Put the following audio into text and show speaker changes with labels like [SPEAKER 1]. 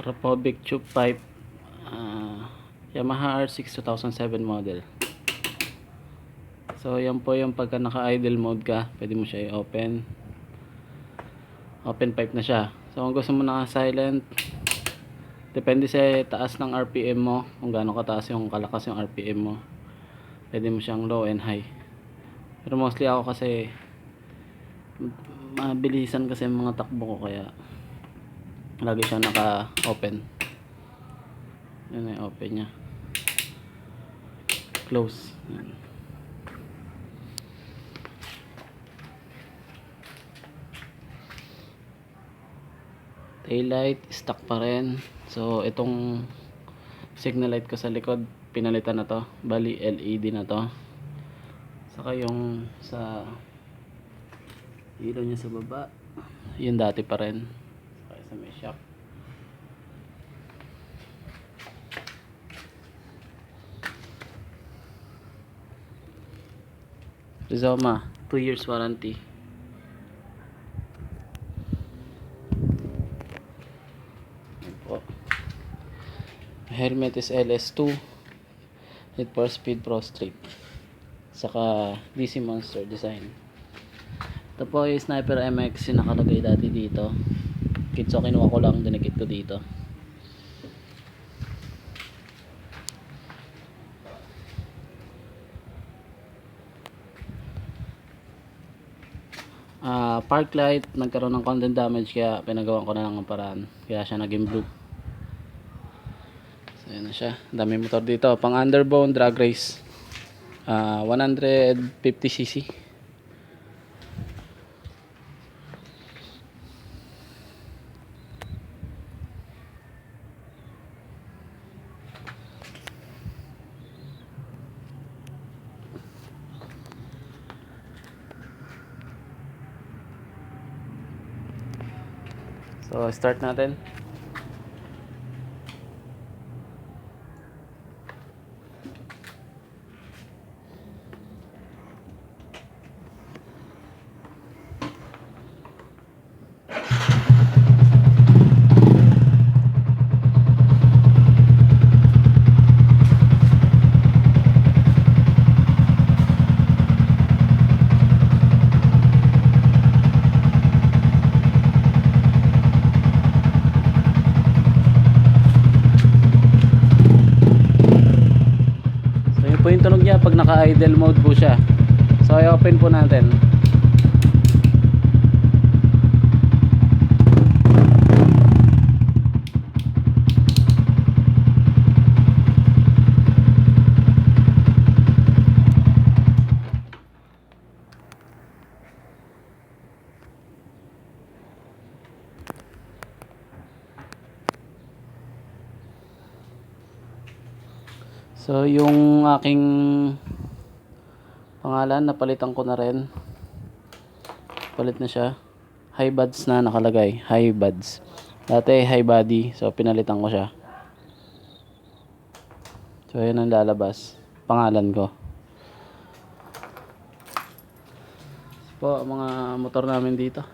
[SPEAKER 1] Rapobic tube pipe, Yamaha R6 2007 model. So yan po yung pagka naka idle mode ka, pwede mo siya i-open. Open pipe na siya. So kung gusto mo naka silent, depende sa taas ng RPM mo, kung gaano kataas yung kalakas yung RPM mo, pwede mo siyang low and high. Pero mostly ako kasi mabilisan kasi yung mga takbo ko, kaya lagi siya naka open. Yan ay open nya, close. Yan. Taillight stuck pa rin. So itong signal light ko sa likod pinalitan na to, bali LED na to. Saka yung sa ilaw nya sa baba, yun dati pa rin. Saka sa may shock. Rizoma 2 years warranty. Helmet is LS2, Need for Speed Pro Street, saka DC Monster design. Ito po yung Sniper MX yung nakalagay dati dito. So kinuha ko lang, dinikit ko dito. Park light nagkaroon ng content damage, kaya pinagawan ko na lang ng paraan, kaya siya naging blue. So yan na siya, dami motor dito, pang underbone drag race, 150cc. So start natin. Po yung tunog niya pag naka idle mode po siya. So i-open po natin. So yung aking pangalan napalitan ko na rin. Palit na siya. High buds na nakalagay. High buds. Dati high body. So pinalitan ko siya. So yun ang lalabas. Pangalan ko. So, po mga motor namin dito.